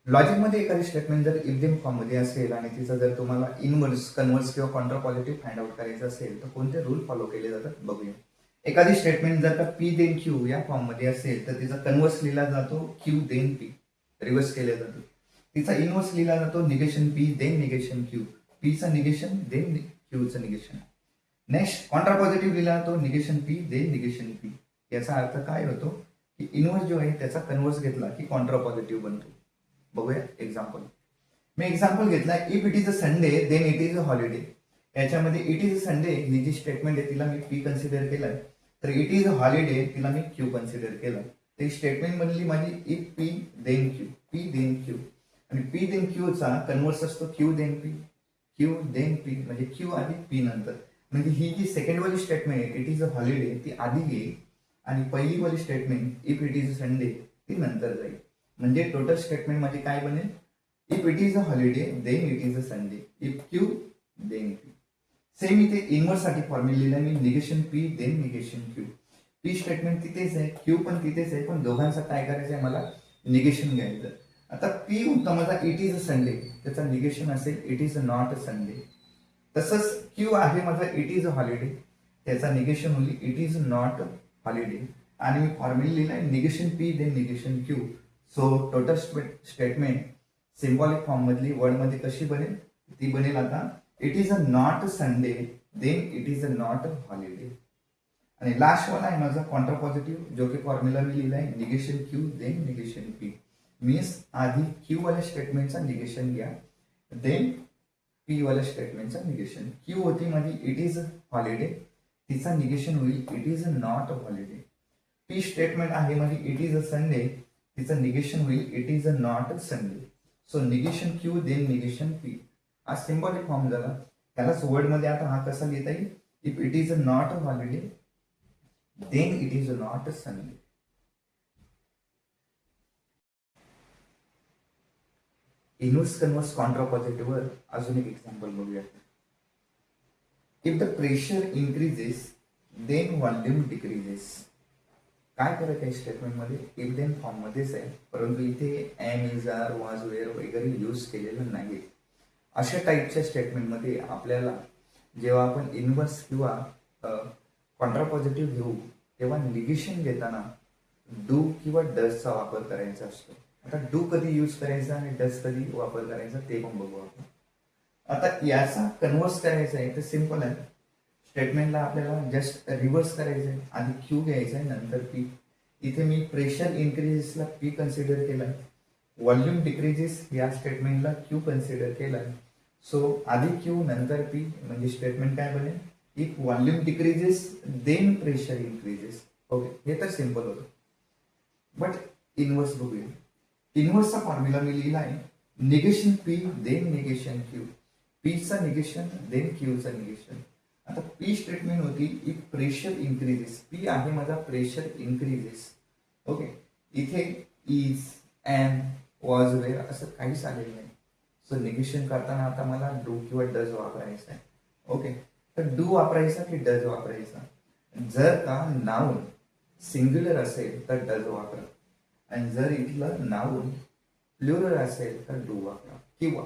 लॉजिकमध्ये एखादी स्टेटमेंट जर if then फॉर्ममध्ये असेल आणि तिचा जर तुम्हाला इनव्हर्स, कन्व्हर्स किंवा कॉन्ट्रा पॉझिटिव्ह फाइंड आउट करायचं असेल तर कोणते रूल फॉलो केले जातात बघूया. एखादी स्टेटमेंट जर का पी देन क्यू या फॉर्ममध्ये असेल तर तिचा कन्व्हर्स लिहिला जातो क्यू देन पी, रिव्हर्स केलं जातं. तिचा इनव्हर्स लिहिला जातो negation P then negation Q, पीचा निगेशन देन क्यूचं निगेशन. नेक्स्ट कॉन्ट्रा पॉझिटिव्ह लिहिला जातो negation P then negation P. याचा अर्थ काय होतो की इनव्हर्स जो आहे त्याचा कन्व्हर्स घेतला की कॉन्ट्रा पॉझिटिव्ह बनतो. बघूया एक्झाम्पल. मी एक्झाम्पल घेतला if it is a Sunday then it is a holiday. याच्यामध्ये इट इज अ संडे ही जी स्टेटमेंट आहे तिला मी पी कन्सिडर केलं, तर इट इज अ हॉलिडे तिला मी क्यू कन्सिडर केलं. ती स्टेटमेंट बनली माझी if P then Q, P then Q. आणि पी देन क्यूचा कन्व्हर्स असतो Q then P, Q then P म्हणजे क्यू आधी पी नंतर. म्हणजे ही जी सेकंड वाली स्टेटमेंट आहे इट इज अ हॉलिडे ती आधी येईल आणि पहिली वाली statement if it is a Sunday ती नंतर जाईल. म्हणजे टोटल स्टेटमेंट मध्ये काय बनेल, if it is a holiday then it is a Sunday, if Q then Q. Same इथे इनव्हर्स साठी फॉर्म्युला लिहिला मी negation P then negation Q. P statement तिथेच आहे, क्यू पण तिथेच आहे, पण दोघांचं काय करायचं आहे मला निगेशन घ्यायचं. आता पी होता माझा इट इज अ संडे, त्याचा निगेशन असेल it is not a Sunday. तसंच क्यू आहे माझा इट इज अ हॉलिडे, त्याचा निगेशन होईल इट इज नॉट हॉलिडे. आणि मी फॉर्म्युला लिहिलाय negation P then negation Q. So total statement symbolic form मधली वर्ड मध्ये कशी बनेल, ती बनेल आता it is a not Sunday then it is a not holiday. आणि लास्ट वाला आहे माझा कॉन्ट्रा पॉझिटिव्ह जो की फॉर्म्युला मी लिहिलाय negation Q then negation P. Means आधी क्यू वाल्या स्टेटमेंटचा निगेशन घ्या देन पी वाल्या स्टेटमेंटचा निगेशन. क्यू होती माझी इट इज हॉलिडे, तिचा निगेशन होईल it is not holiday. P statement आहे माझी इट इज अ संडे, तिचं निगेशन होईल it is a not Sunday. So negation Q then negation P हा सिम्बॉलिक फॉर्म झाला. त्यालाच वर्ड मध्ये आता हा कसा लिहिता येईल, if it is not a holiday then it is not a Sunday. Inverse converse contrapositive वर अजून एक एक्झाम्पल बघूया. If the pressure increases then volume decreases. काय करत आहे स्टेटमेंटमध्ये इफ देन फॉर्म मध्येच आहे, परंतु इथे am is are was were वगैरे यूज केलेलं नाही. अशा टाईपच्या स्टेटमेंटमध्ये आपल्याला जेव्हा आपण इनव्हर्स किंवा कॉन्ट्रा पॉझिटिव्ह घेऊ तेव्हा निगेशन घेताना डू किंवा डजचा वापर करायचा असतो. आता डू कधी यूज करायचा आणि डज कधी वापर करायचा ते पण बघू आपण. आता याचा कन्व्हर्स करायचा आहे तर सिंपल आहे. स्टेटमेंटला आपल्याला जस्ट रिव्हर्स करायचं आहे, आधी क्यू घ्यायचा आहे नंतर पी. इथे मी प्रेशर इन्क्रीजेसला पी कन्सिडर केलाय, व्हॉल्यूम डिक्रीजेस या स्टेटमेंटला क्यू कन्सिडर केलाय. सो आधी क्यू नंतर पी म्हणजे स्टेटमेंट काय बनेल, if volume decreases then pressure increases. Okay, हे तर सिंपल होतं. बट इनव्हर्स बघूया. इनव्हर्सचा फॉर्म्युला मी लिहिला आहे negation P then negation Q, पीचा निगेशन देन क्यूचा निगेशन. आता पी स्टेटमेंट होती इफ प्रेशर इन्क्रीजेस, पी आहे माझा प्रेशर इन्क्रीजेस. ओके, इथे इज एम वॉज वेअर असं काहीच आलेलं नाही. सो निगेशन करताना आता मला डू किंवा डज वापरायचा आहे. ओके, तर डू वापरायचा की डज वापरायचा. जर का नाऊन सिंग्युलर असेल तर डज वापरा आणि जर इथलं नाऊन प्लुरल असेल तर डू वापरा. किंवा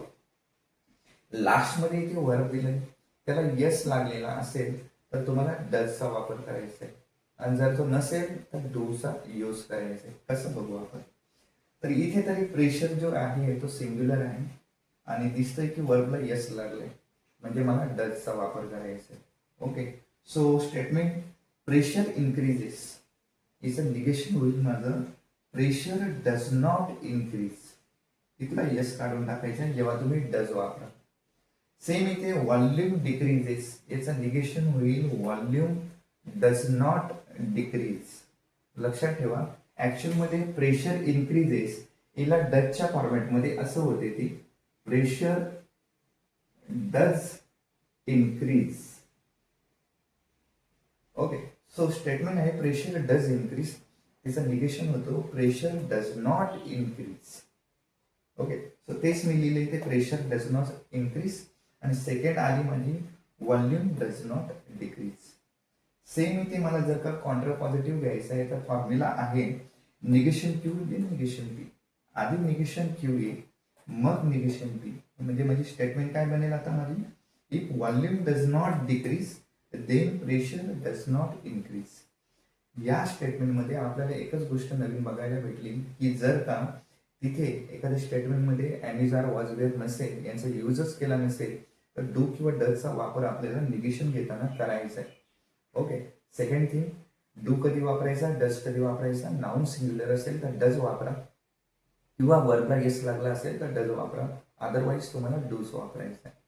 लास्ट मध्ये इथे वर्ब दिलंय त्याला यस लागलेला असेल तर तुम्हाला डजचा वापर करायचा आहे आणि जर तो नसेल तर डूचा यूज करायचा आहे. कसं बघू आपण. तर इथे तरी प्रेशर जो आहे तो सिंग्युलर आहे आणि दिसतंय की वर्बला यस लागलंय म्हणजे मला डजचा वापर करायचा आहे. Okay, so statement pressure increases इथं निगेशन होईल माझं प्रेशर डज नॉट इन्क्रीज. इथला यस काढून टाकायचं जेव्हा तुम्ही डज वापरा. सेम इथे व्हॉल्यूम डिक्रीजेस याचं निगेशन होईल व्हॉल्यूम डज नॉट डिक्रीज. लक्षात ठेवा ऍक्च्युअल मध्ये प्रेशर इन्क्रीजेस याला डजच्या फॉर्मॅटमध्ये असं होते ती pressure does increase. Okay, so statement आहे प्रेशर डज इन्क्रीज, तिचं निगेशन होतो pressure does not increase. Okay, so तेच मी लिहिले इथे प्रेशर डज नॉट इन्क्रीज आणि सेकंड आली माझी volume does not decrease. Same इथे मला जर का कॉन्ट्रा पॉझिटिव्ह घ्यायचा आहे तर फॉर्म्युला आहे negation Q then negation P. आधी निगेशन क्यू येईल मग निगेशन बी, म्हणजे माझी स्टेटमेंट काय बनेल आता माझी, if volume does not decrease then pressure does not increase. या स्टेटमेंटमध्ये आपल्याला एकच गोष्ट नवीन बघायला भेटली की जर का तिथे एखाद्या स्टेटमेंटमध्ये ॲनिजार वॉजवेअर नसेल, यांचा यूजच केला नसेल, तर डू किंवा डजचा वापर आपल्याला निगेशन घेताना करायचा आहे. ओके. सेकंड थिंग, डू कधी वापरायचा, डज कधी वापरायचा. नाऊन सिंग्युलर असेल तर डज वापरा, किंवा वर्बला येस लागला असेल तर डज वापरा, अदरवाईज तुम्हाला डूज वापरायचा आहे.